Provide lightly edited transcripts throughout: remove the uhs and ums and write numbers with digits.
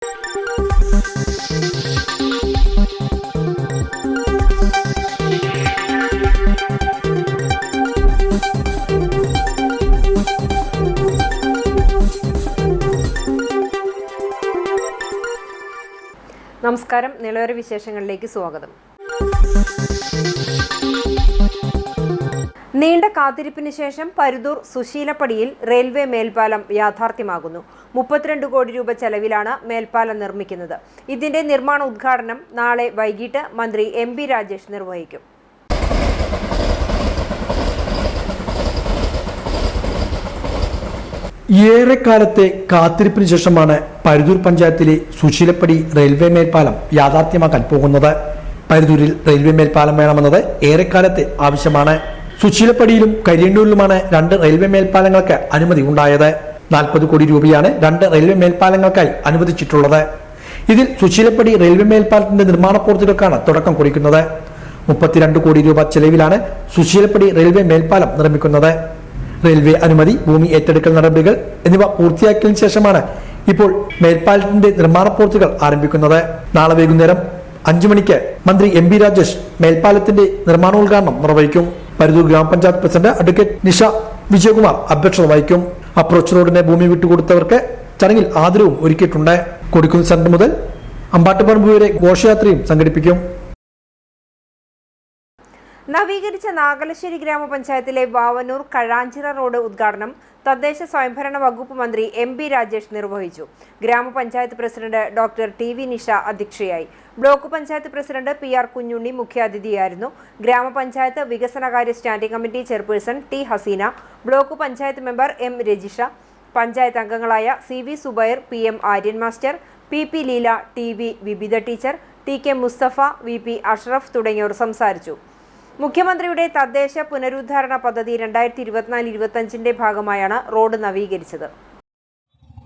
നമസ്കാരം, നിലവര വിശേഷങ്ങളിലേക്ക് സ്വാഗതം. നീണ്ട കാത്തിരിപ്പിന് ശേഷം പരുതൂർ സുശീലപ്പടിയിൽ റെയിൽവേ മേൽപ്പാലം യാഥാർത്ഥ്യമാകുന്നു. 32 കോടി രൂപ ചെലവിലാണ് മേൽപ്പാലം നിർമ്മിക്കുന്നത്. ഇതിന്റെ നിർമ്മാണ ഉദ്ഘാടനം നാളെ വൈകിട്ട് മന്ത്രി MP രാജേഷ് നിർവഹിക്കും. ഏറെക്കാലത്തെ കാത്തിരിപ്പിന് ശേഷമാണ് പരുതൂർ പഞ്ചായത്തിലെ സുശീലപ്പടി റെയിൽവേ മേൽപ്പാലം യാഥാർത്ഥ്യമാക്കാൻ പോകുന്നത്. പരുതൂരിൽ റെയിൽവേ മേൽപ്പാലം വേണമെന്നത് ഏറെക്കാലത്തെ ആവശ്യമാണ്. സുശീലപ്പടിയിലും കരിയണ്ടൂരിലുമാണ് 2 റെയിൽവേ മേൽപ്പാലങ്ങൾക്ക് അനുമതി ഉണ്ടായത്. 40 കോടി രൂപയാണ് 2 റെയിൽവേ മേൽപ്പാലങ്ങൾക്കായി അനുവദിച്ചിട്ടുള്ളത്. ഇതിൽ സുശീലപ്പടി റെയിൽവേ മേൽപ്പാലത്തിന്റെ നിർമ്മാണ പ്രവൃത്തികൾക്കാണ് തുടക്കം കുറിക്കുന്നത്. 32 കോടി രൂപ ചെലവിലാണ് സുശീലപ്പടി റെയിൽവേ മേൽപ്പാലം നിർമ്മിക്കുന്നത്. റെയിൽവേ അനുമതി, ഭൂമി ഏറ്റെടുക്കൽ നടപടികൾ എന്നിവ പൂർത്തിയാക്കിയതിനു ശേഷമാണ് ഇപ്പോൾ മേൽപ്പാലത്തിന്റെ നിർമ്മാണ പ്രവൃത്തികൾ ആരംഭിക്കുന്നത്. നാളെ വൈകുന്നേരം 5 മണിക്ക് മന്ത്രി MP രാജേഷ് മേൽപ്പാലത്തിന്റെ നിർമ്മാണോദ്ഘാടനം നിർവഹിക്കും. പരുതൂർ ഗ്രാമപഞ്ചായത്ത് പ്രസിഡന്റ് അഡ്വക്കേറ്റ് നിഷ വിജയകുമാർ അധ്യക്ഷത വഹിക്കും. അപ്രോച്ച് റോഡിന് ഭൂമി വിട്ടുകൊടുത്തവർക്ക് ചടങ്ങിൽ ആദരവും ഒരുക്കിയിട്ടുണ്ട്. കൊടിക്കുന്ന് സെന്റർ മുതൽ അമ്പാട്ടുപറമ്പ് വരെ ഘോഷയാത്രയും സംഘടിപ്പിക്കും. നവീകരിച്ച നാഗലശ്ശേരി ഗ്രാമപഞ്ചായത്തിലെ വാവന്നൂർ കഴാഞ്ചിറ റോഡ് ഉദ്ഘാടനം തദ്ദേശ സ്വയംഭരണ വകുപ്പ് മന്ത്രി MP രാജേഷ് നിർവഹിച്ചു. ഗ്രാമപഞ്ചായത്ത് പ്രസിഡന്റ് ഡോക്ടർ TV നിഷ അധ്യക്ഷയായി. Block panchayat president PR Kunhunni മുഖ്യാതിഥിയായിരുന്നു. ഗ്രാമപഞ്ചായത്ത് വികസനകാര്യ standing committee chairperson T Haseena, block panchayat member M Rajisha, panchayat അംഗങ്ങളായ CV Zubair, PM Aryan master, PP Leela, TV Vibitha teacher, TK Musthafa, VP Ashraf തുടങ്ങിയവർ സംസാരിച്ചു. മുഖ്യമന്ത്രിയുടെ തദ്ദേശ പുനരുദ്ധാരണ പദ്ധതി 2024-25 ഭാഗമായാണ് റോഡ് നവീകരിച്ചത്.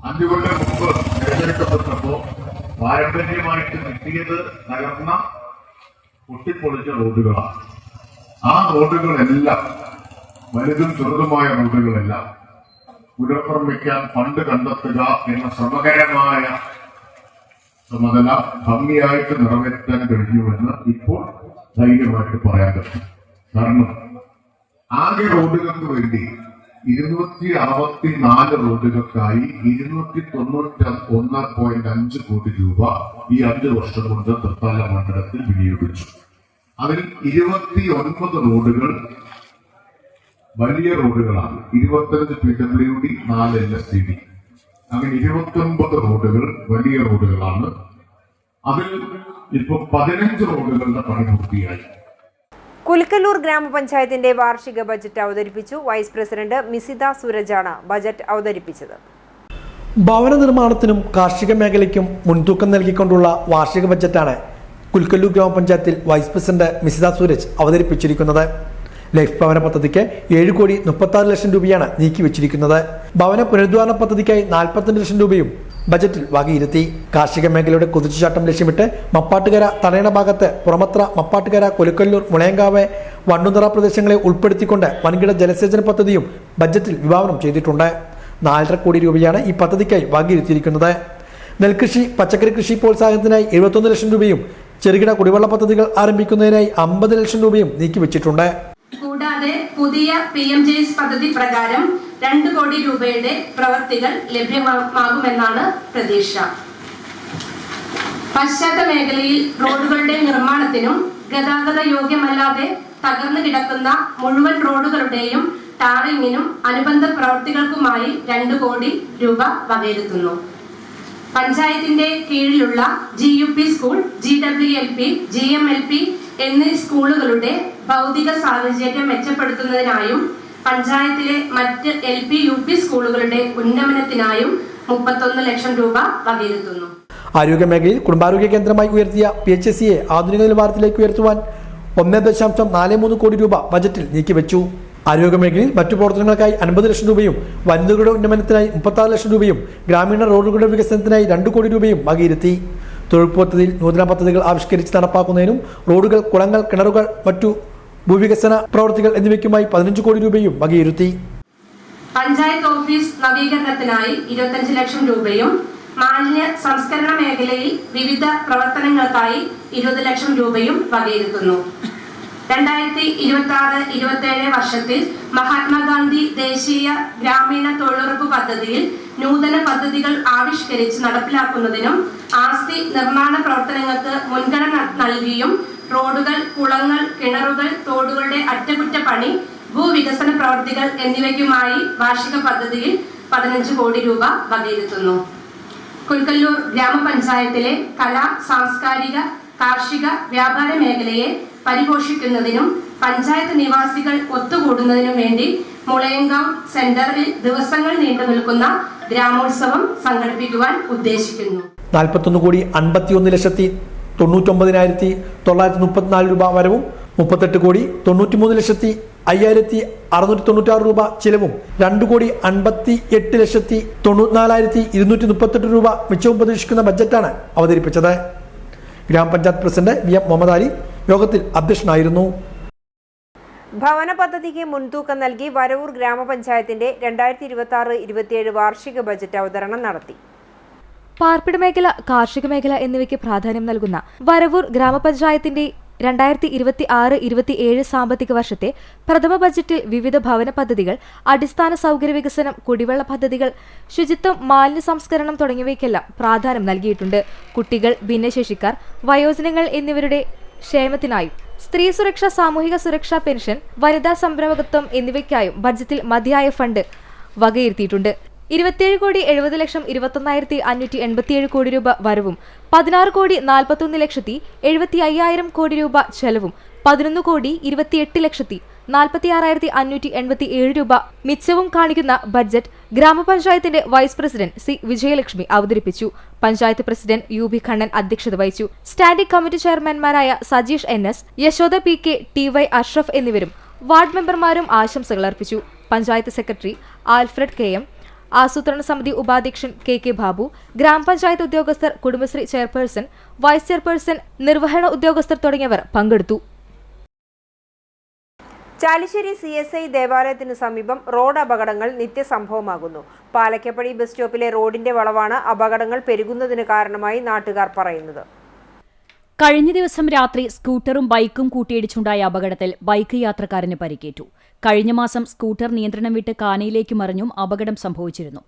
5 കൊല്ലം മുമ്പ് തിരഞ്ഞെടുക്കപ്പെട്ടപ്പോൾ പാരമ്പര്യമായിട്ട് കിട്ടിയത് തകർന്ന പൊട്ടിപ്പൊളിച്ച റോഡുകളാണ്. ആ റോഡുകളെല്ലാം, വലുതും ചെറുതുമായ റോഡുകളെല്ലാം പുനർനിർമ്മിക്കാൻ ഫണ്ട് കണ്ടെത്തുക എന്ന ശ്രമകരമായ ചുമതല ഭംഗിയായിട്ട് നിറവേറ്റാൻ കഴിയുമെന്ന് ഇപ്പോൾ ധൈര്യമായിട്ട് പറയാൻ പറ്റും. കാരണം ആകെ റോഡുകൾക്ക് വേണ്ടി 264 റോഡുകൾക്കായി 291.5 കോടി രൂപ ഈ 5 വർഷം കൊണ്ട് തൃത്താല മണ്ഡലത്തിൽ വിനിയോഗിച്ചു. അതിൽ 29 റോഡുകൾ വലിയ റോഡുകളാണ്. 25 PWD, 4 LSTD, അങ്ങനെ 29 റോഡുകൾ വലിയ റോഡുകളാണ്. അതിൽ ഇപ്പോൾ 15 റോഡുകളുടെ പണി പൂർത്തിയായി. കുൽക്കല്ലൂർ ഗ്രാമപഞ്ചായത്തിന്റെ വാർഷിക ബജറ്റ് അവതരിപ്പിച്ചു. വൈസ് പ്രസിഡന്റ് മിസിത സൂരജാണ് ബജറ്റ് അവതരിപ്പിച്ചത്. ഭവന നിർമ്മാണത്തിനും കാർഷിക മേഖലയ്ക്കും മുൻതൂക്കം നൽകിക്കൊണ്ടുള്ള വാർഷിക ബജറ്റാണ് കുൽക്കല്ലൂർ ഗ്രാമപഞ്ചായത്തിൽ വൈസ് പ്രസിഡന്റ് മിസിത സൂരജ് അവതരിപ്പിച്ചിരിക്കുന്നത്. ലൈഫ് ഭവന പദ്ധതിക്ക് 7,36 ലക്ഷം രൂപയാണ് നീക്കിവെച്ചിരിക്കുന്നത്. ഭവന പുനരുദ്ധാരണ പദ്ധതിക്കായി 42 ലക്ഷം രൂപയും ബജറ്റിൽ വകയിരുത്തി. കാർഷിക മേഖലയുടെ കുതിച്ചുചാട്ടം ലക്ഷ്യമിട്ട് മപ്പാട്ടുകര, തടയണ ഭാഗത്ത് പുറമത്ര, മപ്പാട്ടുകര, കൊലുക്കല്ലൂർ, മുളയങ്കാവ്, വണ്ടുനിറ പ്രദേശങ്ങളെ ഉൾപ്പെടുത്തിക്കൊണ്ട് വൻകിട ജലസേചന പദ്ധതിയും ബജറ്റിൽ വിഭാവനം ചെയ്തിട്ടുണ്ട്. 4.5 കോടി രൂപയാണ് ഈ പദ്ധതിക്കായി വകയിരുത്തിയിരിക്കുന്നത്. നെൽകൃഷി, പച്ചക്കറി കൃഷി പ്രോത്സാഹനത്തിനായി 71 ലക്ഷം രൂപയും ചെറുകിട കുടിവെള്ള പദ്ധതികൾ ആരംഭിക്കുന്നതിനായി 50 ലക്ഷം രൂപയും നീക്കിവെച്ചിട്ടുണ്ട്. കൂടാതെ പുതിയ PMJS പദ്ധതി പ്രകാരം 2 കോടി രൂപയുടെ പ്രവർത്തികൾ ലഭ്യമാകുമെന്നാണ് പ്രതീക്ഷ. പശ്ചാത്തല മേഖലയിൽ റോഡുകളുടെ നിർമ്മാണത്തിനും ഗതാഗത യോഗ്യമല്ലാതെ തകർന്നു കിടക്കുന്ന മുഴുവൻ റോഡുകളുടെയും ടാറിങ്ങിനും അനുബന്ധ പ്രവർത്തികൾക്കുമായി 2 കോടി രൂപ വകയിരുത്തുന്നു. പഞ്ചായത്തിന്റെ കീഴിലുള്ള GUP സ്കൂൾ, GWLP, GMLP എന്നീ സ്കൂളുകളുടെ ഭൗതിക സാഹചര്യം മെച്ചപ്പെടുത്തുന്നതിനായും പഞ്ചായത്തിലെ മറ്റ് LP UP സ്കൂളുകളുടെ ഉന്നമനത്തിനായും 31 ലക്ഷം രൂപ വകയിരുത്തുന്നു. ആരോഗ്യ മേഖലയിൽ കുടുംബാരോഗ്യ കേന്ദ്രമായി ഉയർത്തിയ PHSയെ ആധുനിക നിലവാരത്തിലേക്ക് ഉയർത്തുവാൻ 1.43 കോടി രൂപ ബജറ്റിൽ നീക്കിവെച്ചു. ആരോഗ്യ മേഖലയിൽ മറ്റു പ്രവർത്തനങ്ങൾക്കായി 50 ലക്ഷം രൂപയും വനിതകളുടെ ഉന്നമനത്തിനായി 36 ലക്ഷം രൂപയും ഗ്രാമീണ റോഡുകളുടെ വികസനത്തിനായി 2 കോടി രൂപയും വകയിരുത്തി. തൊഴിൽ പദ്ധതിയിൽ നൂതന പദ്ധതികൾ ആവിഷ്കരിച്ച് നടപ്പാക്കുന്നതിനും റോഡുകൾ, കുളങ്ങൾ, കിണറുകൾ, മറ്റു ഭൂവികസന പ്രവർത്തികൾ എന്നിവയ്ക്കുമായി 15 കോടി രൂപയും വകയിരുത്തി. പഞ്ചായത്ത് ഓഫീസ് നവീകരണത്തിനായി 25 ലക്ഷം രൂപയും മാലിന്യ സംസ്കരണ മേഖലയിൽ വിവിധ പ്രവർത്തനങ്ങൾക്കായി 20 ലക്ഷം രൂപയും വകയിരുത്തുന്നു. 2026-27 വർഷത്തിൽ മഹാത്മാഗാന്ധി ദേശീയ ഗ്രാമീണ തൊഴിലുറപ്പ് പദ്ധതിയിൽ നൂതന പദ്ധതികൾ ആവിഷ്കരിച്ച് നടപ്പിലാക്കുന്നതിനും ആസ്തി നിർമ്മാണ പ്രവർത്തനങ്ങൾക്ക് മുൻഗണന നൽകിയും റോഡുകൾ, കുളങ്ങൾ, കിണറുകൾ, തോടുകളുടെ അറ്റകുറ്റപ്പണി, ഭൂവികസന പ്രവർത്തികൾ എന്നിവയ്ക്കുമായി വാർഷിക പദ്ധതിയിൽ 15 കോടി രൂപ വകയിരുത്തുന്നു. കുൽക്കല്ലൂർ ഗ്രാമപഞ്ചായത്തിലെ കലാ, സാംസ്കാരിക, കാർഷിക, വ്യാപാര മേഖലയെ പരിപോഷിക്കുന്നതിനും പഞ്ചായത്ത് നിവാസികൾ ഒത്തുകൂടുന്നതിനും വേണ്ടി മുളയങ്കാവ് സെന്ററിൽ ദിവസങ്ങൾ നീണ്ടു നിൽക്കുന്ന ഗ്രാമോത്സവം സംഘടിപ്പിക്കുവാൻ ഉദ്ദേശിക്കുന്നു. 41,59,994 രൂപ വരവും 38,93,5696 രൂപ ചിലവും 2,58,94,238 രൂപ മിച്ചവും പ്രതീക്ഷിക്കുന്ന ബജറ്റാണ് അവതരിപ്പിച്ചത്. ഗ്രാമപഞ്ചായത്ത് president V M Muhammad Ali യോഗത്തിൽ അധ്യക്ഷനായിരുന്നു. ഭവന പദ്ധതിക്ക് മുൻതൂക്കം നൽകി വരവൂർ ഗ്രാമപഞ്ചായത്തിന്റെ 2026-27 വാർഷിക ബജറ്റ് അവതരണം നടത്തി. പാർപ്പിട മേഖല, കാർഷിക മേഖല എന്നിവയ്ക്ക് പ്രാധാന്യം നൽകുന്ന വരവൂർ ഗ്രാമപഞ്ചായത്തിന്റെ 2026-27 സാമ്പത്തിക വർഷത്തെ പ്രഥമ ബജറ്റിൽ വിവിധ ഭവന പദ്ധതികൾ, അടിസ്ഥാന സൗകര്യ വികസനം, കുടിവെള്ള പദ്ധതികൾ, ശുചിത്വം, മാലിന്യ സംസ്കരണം തുടങ്ങിയവയ്ക്കെല്ലാം പ്രാധാന്യം നൽകിയിട്ടുണ്ട്. കുട്ടികൾ, ഭിന്നശേഷിക്കാർ, വയോജനങ്ങൾ എന്നിവരുടെ ക്ഷേമത്തിനായും സ്ത്രീ സുരക്ഷ, സാമൂഹിക സുരക്ഷാ പെൻഷൻ, വനിതാ സംരംഭകത്വം എന്നിവയ്ക്കായും ബജറ്റിൽ മതിയായ ഫണ്ട് വകയിരുത്തിയിട്ടുണ്ട്. 27,70,21,587 കോടി രൂപ വരവും 16,41,71,75,000 കോടി രൂപ ചെലവും 11,28,46,587 രൂപ മിച്ചവും കാണിക്കുന്ന ബഡ്ജറ്റ് ഗ്രാമപഞ്ചായത്തിന്റെ വൈസ് പ്രസിഡന്റ് സി വിജയലക്ഷ്മി അവതരിപ്പിച്ചു. Panchayat president U B Kannan അധ്യക്ഷത വഹിച്ചു. സ്റ്റാൻഡിംഗ് കമ്മിറ്റി ചെയർമാൻമാരായ Sajeesh NS, Yashoda PK, TY Ashraf എന്നിവരും വാർഡ് മെമ്പർമാരും ആശംസകൾ അർപ്പിച്ചു. പഞ്ചായത്ത് സെക്രട്ടറി ആൽഫ്രഡ് KM, ആസൂത്രണ സമിതി ഉപാധ്യക്ഷൻ KK ബാബു, ഗ്രാമപഞ്ചായത്ത് ഉദ്യോഗസ്ഥർ, കുടുംബശ്രീ ചെയർപേഴ്സൺ, വൈസ് ചെയർപേഴ്സൺ, നിർവഹണ ഉദ്യോഗസ്ഥർ തുടങ്ങിയവർ പങ്കെടുത്തു. ചാലിശ്ശേരി CSI ദേവാലയത്തിനു സമീപം റോഡ് അപകടങ്ങൾ നിത്യസംഭവമാകുന്നു. പാലക്കപ്പടി ബസ് സ്റ്റോപ്പിലെ റോഡിന്റെ വളവാണ് അപകടങ്ങൾ പെരുകുന്നതിന് കാരണമായി നാട്ടുകാർ പറയുന്നത്. കഴിഞ്ഞ ദിവസം രാത്രി സ്കൂട്ടറും ബൈക്കും കൂട്ടിയിടിച്ചുണ്ടായ അപകടത്തിൽ ബൈക്ക് യാത്രക്കാരന് പരിക്കേറ്റു. കഴിഞ്ഞ മാസം സ്കൂട്ടർ നിയന്ത്രണം വിട്ട് കാനയിലേക്ക് മറിഞ്ഞും അപകടം സംഭവിച്ചിരുന്നു.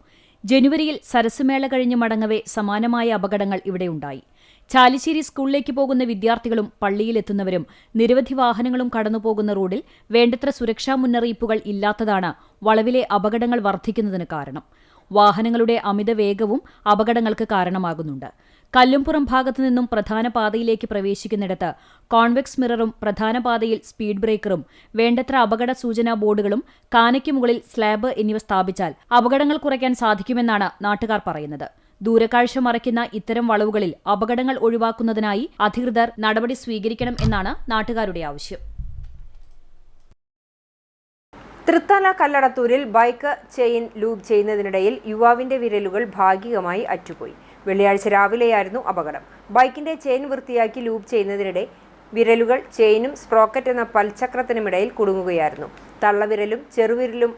ജനുവരിയിൽ സരസ്മേള കഴിഞ്ഞ് മടങ്ങവേ സമാനമായ അപകടങ്ങൾ ഇവിടെയുണ്ടായി. ചാലിശ്ശേരി സ്കൂളിലേക്ക് പോകുന്ന വിദ്യാർത്ഥികളും പള്ളിയിലെത്തുന്നവരും നിരവധി വാഹനങ്ങളും കടന്നുപോകുന്ന റോഡിൽ വേണ്ടത്ര സുരക്ഷാ മുന്നറിയിപ്പുകൾ ഇല്ലാത്തതാണ് വളവിലെ അപകടങ്ങൾ വർദ്ധിക്കുന്നതിന് കാരണം. വാഹനങ്ങളുടെ അമിത വേഗവും അപകടങ്ങൾക്ക് കാരണമാകുന്നുണ്ട്. കല്ലുംപുറം ഭാഗത്തു നിന്നും പ്രധാന പാതയിലേക്ക് പ്രവേശിക്കുന്നിടത്ത് കോൺവെക്സ് മിററും പ്രധാന പാതയിൽ സ്പീഡ് ബ്രേക്കറും വേണ്ടത്ര അപകട സൂചനാ ബോർഡുകളും കാനയ്ക്ക് മുകളിൽ സ്ലാബ് എന്നിവ സ്ഥാപിച്ചാൽ അപകടങ്ങൾ കുറയ്ക്കാൻ സാധിക്കുമെന്നാണ് നാട്ടുകാർ പറയുന്നത്. ദൂരക്കാഴ്ച മറയ്ക്കുന്ന ഇത്തരം വളവുകളിൽ അപകടങ്ങൾ ഒഴിവാക്കുന്നതിനായി അധികൃതർ നടപടി സ്വീകരിക്കണം എന്നാണ് നാട്ടുകാരുടെ ആവശ്യം. തൃത്താല കല്ലടത്തൂരിൽ ബൈക്ക് ചെയിൻ ലൂബ് ചെയ്യുന്നതിനിടയിൽ യുവാവിന്റെ വിരലുകൾ ഭാഗികമായി അറ്റുപോയി. വെള്ളിയാഴ്ച രാവിലെയായിരുന്നു അപകടം. ബൈക്കിന്റെ ചെയിൻ വൃത്തിയാക്കി ലൂബ് ചെയ്യുന്നതിനിടെ വിരലുകൾ ചെയിനും സ്പ്രോക്കറ്റ് എന്ന പൽചക്രത്തിനുമിടയിൽ കുടുങ്ങുകയായിരുന്നു. തള്ളവിരലും ചെറുവിരലും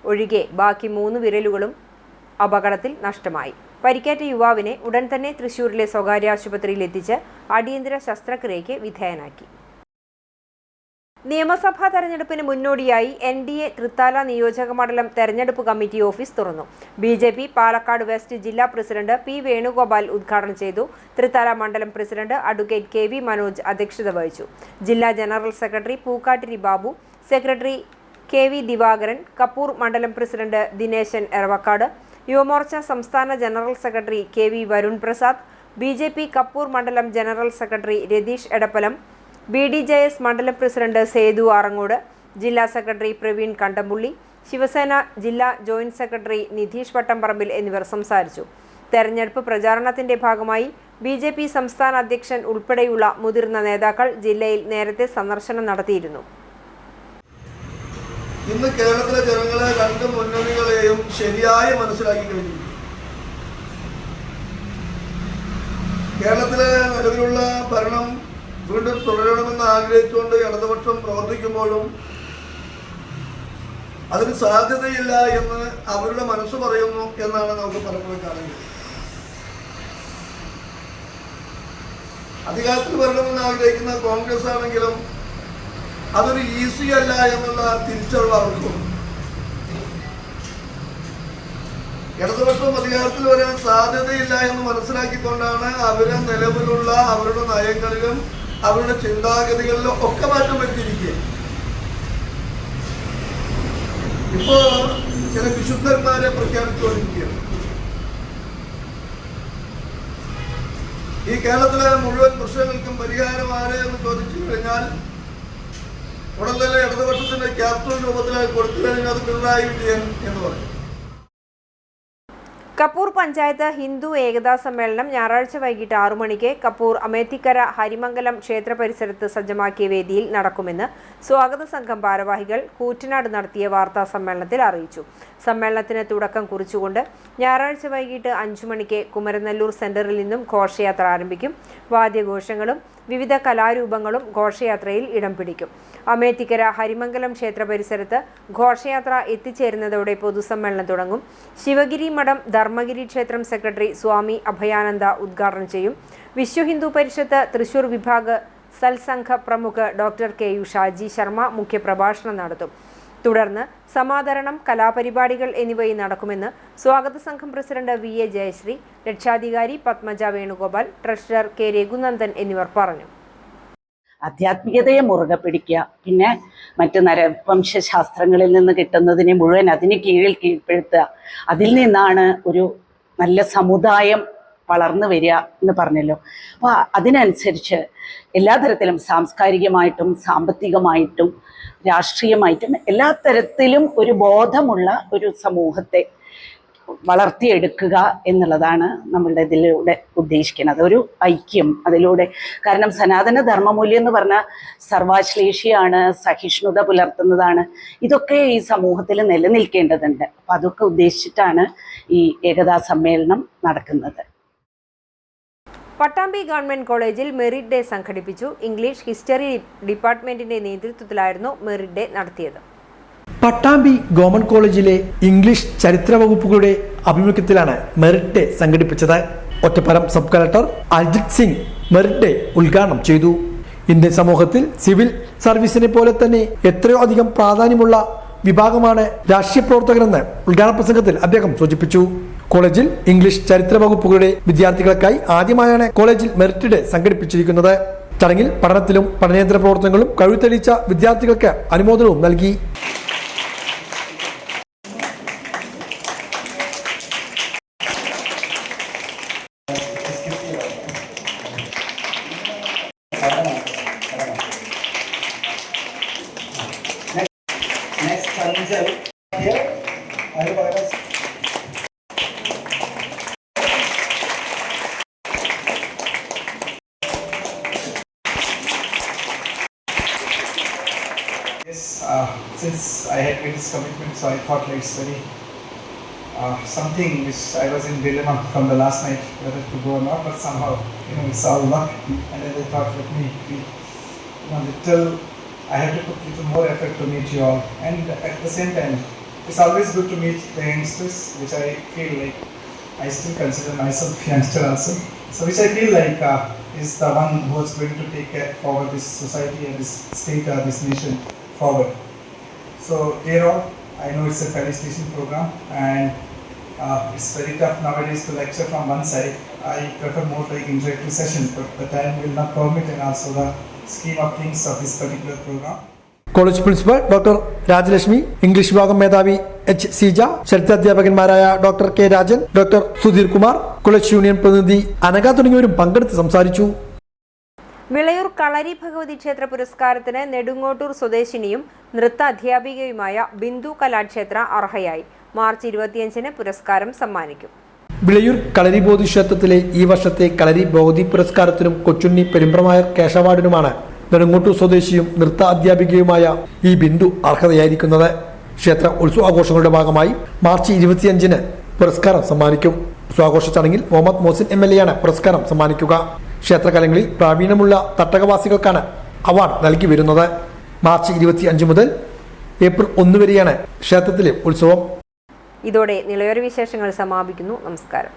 ഒഴികെ ബാക്കി 3 വിരലുകളും അപകടത്തിൽ നഷ്ടമായി. പരിക്കേറ്റ യുവാവിനെ ഉടൻ തന്നെ തൃശൂരിലെ സ്വകാര്യ ആശുപത്രിയിൽ എത്തിച്ച് അടിയന്തര ശസ്ത്രക്രിയയ്ക്ക് വിധേയനാക്കി. നിയമസഭാ തെരഞ്ഞെടുപ്പിന് മുന്നോടിയായി NDA തൃത്താല നിയോജക മണ്ഡലം തെരഞ്ഞെടുപ്പ് കമ്മിറ്റി ഓഫീസ് തുറന്നു. BJP പാലക്കാട് വെസ്റ്റ് ജില്ലാ പ്രസിഡന്റ് P. വേണുഗോപാൽ ഉദ്ഘാടനം ചെയ്തു. തൃത്താല മണ്ഡലം പ്രസിഡന്റ് അഡ്വക്കേറ്റ് KV മനോജ് അധ്യക്ഷത വഹിച്ചു. ജില്ലാ general secretary Pookkattiri Babu, secretary KV Divakaran, Kappur മണ്ഡലം പ്രസിഡന്റ് ദിനേശൻ എറവക്കാട്, യുവമോർച്ച സംസ്ഥാന general secretary KV Varun Prasad, BJP Kappur മണ്ഡലം general secretary Ratheesh Edappalam, BDJS മണ്ഡലം പ്രസിഡന്റ് സേതു ആറങ്ങോട്, ജില്ലാ സെക്രട്ടറി പ്രവീൺ കണ്ടമ്പുള്ളി, ശിവസേന ജില്ലാ ജോയിന്റ് സെക്രട്ടറി നിധീഷ് വട്ടംപറമ്പിൽ എന്നിവർ സംസാരിച്ചു. തെരഞ്ഞെടുപ്പ് പ്രചാരണത്തിന്റെ ഭാഗമായി BJP സംസ്ഥാന അധ്യക്ഷൻ ഉൾപ്പെടെയുള്ള മുതിർന്ന നേതാക്കൾ ജില്ലയിൽ നേരത്തെ സന്ദർശനം നടത്തിയിരുന്നു. ഇന്ന് കേരളത്തിലെ ജനങ്ങളെ 2 മുന്നണികളെയും ശരിയായി മനസ്സിലാക്കി കഴിഞ്ഞു. കേരളത്തിലെ നിലവിലുള്ള ഭരണം വീണ്ടും തുടരണമെന്ന് ആഗ്രഹിച്ചുകൊണ്ട് ഇടതുപക്ഷം പ്രവർത്തിക്കുമ്പോഴും അതിന് സാധ്യതയില്ല എന്ന് അവരുടെ മനസ്സ് പറയുന്നു എന്നാണ് നമുക്ക് പലപ്പോഴും കാണുന്നത്. അധികാരത്തിൽ വരണമെന്ന് ആഗ്രഹിക്കുന്ന കോൺഗ്രസ് ആണെങ്കിലും അതൊരു ഈസി അല്ല എന്നുള്ള തിരിച്ചറിവ് അവർക്കുണ്ട്. ഇടതുപക്ഷം അധികാരത്തിൽ വരാൻ സാധ്യതയില്ല എന്ന് മനസ്സിലാക്കിക്കൊണ്ടാണ് അവര് നിലവിലുള്ള അവരുടെ നയങ്ങളിലും അവരുടെ ചിന്താഗതികളിലും ഒക്കെ മാറ്റം വരുത്തിയിരിക്കുക. ഇപ്പോ ചില വിശുദ്ധന്മാരെ പ്രഖ്യാപിച്ചുകൊണ്ടിരിക്കുകയാണ്. ഈ കേരളത്തിലെ മുഴുവൻ പ്രശ്നങ്ങൾക്കും പരിഹാരം ആര് എന്ന് ചോദിച്ചു കഴിഞ്ഞാൽ ഉടൻ തന്നെ ഇടതുപക്ഷത്തിന്റെ ക്യാപ്റ്റൻ രൂപത്തിലായി കൊടുത്തു കഴിഞ്ഞാൽ അത് പിണറായി വിജയൻ എന്ന് പറയും. കപ്പൂർ പഞ്ചായത്ത് ഹിന്ദു ഏകതാ സമ്മേളനം ഞായറാഴ്ച വൈകിട്ട് 6 മണിക്ക് കപ്പൂർ അമേത്തിക്കര ഹരിമംഗലം ക്ഷേത്ര പരിസരത്ത് സജ്ജമാക്കിയ വേദിയിൽ നടക്കുമെന്ന് സ്വാഗത സംഘം ഭാരവാഹികൾ കൂറ്റനാട് നടത്തിയ വാർത്താ സമ്മേളനത്തിൽ അറിയിച്ചു. സമ്മേളനത്തിന് തുടക്കം കുറിച്ചുകൊണ്ട് ഞായറാഴ്ച വൈകിട്ട് 5 മണിക്ക് കുമരനെല്ലൂർ സെന്ററിൽ നിന്നും ഘോഷയാത്ര ആരംഭിക്കും. വാദ്യഘോഷങ്ങളും വിവിധ കലാരൂപങ്ങളും ഘോഷയാത്രയിൽ ഇടം പിടിക്കും. അമേത്തിക്കര ഹരിമംഗലം ക്ഷേത്ര പരിസരത്ത് ഘോഷയാത്ര എത്തിച്ചേരുന്നതോടെ പൊതുസമ്മേളനം തുടങ്ങും. ശിവഗിരി മഠം ധർമ്മഗിരി ക്ഷേത്രം സെക്രട്ടറി സ്വാമി അഭയാനന്ദ ഉദ്ഘാടനം ചെയ്യും. വിശ്വ ഹിന്ദു പരിഷത്ത് തൃശൂർ വിഭാഗ് സൽസംഘ പ്രമുഖ് ഡോക്ടർ കെ.യു. ഷാജി ശർമ്മ മുഖ്യപ്രഭാഷണം നടത്തും. തുടർന്ന് സമാദരണം, കലാപരിപാടികൾ എന്നിവയും നടക്കുമെന്ന് സ്വാഗത സംഘം പ്രസിഡന്റ് വി.എ. ജയശ്രീ, രക്ഷാധികാരി പത്മജ വേണുഗോപാൽ, ട്രഷറർ കെ. രഘുനന്ദൻ എന്നിവർ പറഞ്ഞു. ആധ്യാത്മികതയെ മുറുകെ പിടിക്കുക, പിന്നെ മറ്റ് നരവംശാസ്ത്രങ്ങളിൽ നിന്ന് കിട്ടുന്നതിനെ മുഴുവൻ അതിന് കീഴ്പ്പെടുത്തുക. അതിൽ നിന്നാണ് ഒരു നല്ല സമുദായം വളർന്നു വരിക എന്ന് പറഞ്ഞല്ലോ. അപ്പോൾ അതിനനുസരിച്ച് എല്ലാ തരത്തിലും സാംസ്കാരികമായിട്ടും സാമ്പത്തികമായിട്ടും രാഷ്ട്രീയമായിട്ടും എല്ലാ തരത്തിലും ഒരു ബോധമുള്ള ഒരു സമൂഹത്തെ വളർത്തിയെടുക്കുക എന്നുള്ളതാണ് നമ്മളുടെ ഇതിലൂടെ ഉദ്ദേശിക്കുന്നത്. ഒരു ഐക്യം അതിലൂടെ. കാരണം സനാതന ധർമ്മമൂല്യം എന്ന് പറഞ്ഞാൽ സർവാശ്ലേഷിയാണ്, സഹിഷ്ണുത പുലർത്തുന്നതാണ്. ഇതൊക്കെ ഈ സമൂഹത്തിൽ നിലനിൽക്കേണ്ടതുണ്ട്. അപ്പം അതൊക്കെ ഉദ്ദേശിച്ചിട്ടാണ് ഈ ഏകതാ സമ്മേളനം നടക്കുന്നത്. പട്ടാമ്പി ഗവൺമെന്റ് കോളേജിൽ മെറിറ്റ് ഡേ സംഘടിപ്പിച്ചു. ഇംഗ്ലീഷ് ഹിസ്റ്ററി ഡിപ്പാർട്ട്മെന്റിന്റെ നേതൃത്വത്തിലായിരുന്നു മെറിറ്റ് ഡേ നടത്തിയത്. പട്ടാമ്പി ഗവൺമെന്റ് കോളേജിലെ ഇംഗ്ലീഷ് ചരിത്ര വകുപ്പുകളുടെ ആഭിമുഖ്യത്തിലാണ് മെറിറ്റ് ഡേ സംഘടിപ്പിച്ചത്. Ottapalam sub collector Aljith Singh merit day ഉദ്ഘാടനം ചെയ്തു. ഇന്ത്യൻ സമൂഹത്തിൽ സിവിൽ സർവീസിനെ പോലെ തന്നെ എത്രയോ അധികം പ്രാധാന്യമുള്ള വിഭാഗമാണ് രാഷ്ട്രീയ പ്രവർത്തകരെന്ന് ഉദ്ഘാടന പ്രസംഗത്തിൽ അദ്ദേഹം സൂചിപ്പിച്ചു. കോളേജിൽ ഇംഗ്ലീഷ് ചരിത്ര വകുപ്പുകളുടെ വിദ്യാർത്ഥികൾക്കായി ആദ്യമായാണ് കോളേജിൽ മെറിറ്റ് ഡേ സംഘടിപ്പിച്ചിരിക്കുന്നത്. ചടങ്ങിൽ പഠനത്തിലും പഠനേതര പ്രവർത്തനങ്ങളും കഴിവ് തെളിയിച്ച വിദ്യാർത്ഥികൾക്ക് അനുമോദനവും നൽകി. Since I had made this commitment, so I thought like it's very something which I was in dilemma from the last night whether to go or not, but somehow it's all luck, and then I thought let me be little. I have to put little more effort to meet you all, and at the same time it's always good to meet the youngsters, which I feel like I still consider myself youngster also, so which I feel like is the one who is going to take forward this society and this state or this nation forward. So dear all, I know it's a felicitation program, and it's very tough nowadays to lecture from one side. I prefer more like interactive sessions, but the time will not permit, and also the scheme of things of this particular program. College principal doctor Rajalakshmi, English വിഭാഗം മേധാവി H Seeja, ചരിത്രാധ്യാപകന്മാരായ doctor K Rajan, doctor Sudheer Kumar, college union പ്രതിനിധി അനഘ തുടങ്ങിയവരും പങ്കെടുത്ത് സംസാരിച്ചു. വിളയൂർ കളരി ഭഗവതി ക്ഷേത്ര പുരസ്കാരത്തിന് നെടുങ്ങോട്ടൂർ സ്വദേശിനിയും നൃത്ത അധ്യാപികയുമായ ബിന്ദു കലാക്ഷേത്ര അർഹയായി. മാർച്ച് 25-ന് പുരസ്കാരം സമ്മാനിക്കും. വിളയൂർ കളരി ബോധി ക്ഷേത്രത്തിലെ ഈ വർഷത്തെ കളരി ബോധി പുരസ്കാരത്തിനും കൊച്ചുണ്ണി പെരുമ്പ്രമായർ കേശ അവാർഡിനുമാണ് നെടുങ്ങോട്ടൂർ സ്വദേശിയും നൃത്ത അധ്യാപികയുമായ ഈ ബിന്ദു അർഹതയായിരിക്കുന്നത്. ക്ഷേത്ര ഉത്സവാഘോഷങ്ങളുടെ ഭാഗമായി മാർച്ച് 25-ന് പുരസ്കാരം സമ്മാനിക്കും. ഉത്സവാഘോഷ ചടങ്ങിൽ മുഹമ്മദ് മോസിൻ MLA ആണ് പുരസ്കാരം സമ്മാനിക്കുക. ക്ഷേത്രകലങ്ങളിൽ പ്രാവീണ്യമുള്ള തട്ടകവാസികൾക്കാണ് അവാർഡ് നൽകി വരുന്നത്. മാർച്ച് 25 മുതൽ ഏപ്രിൽ 1 വരെയാണ് ക്ഷേത്രത്തിലെ ഉത്സവം. ഇതോടെ നിളയൊരു വിശേഷങ്ങൾ സമാപിക്കുന്നു. നമസ്കാരം.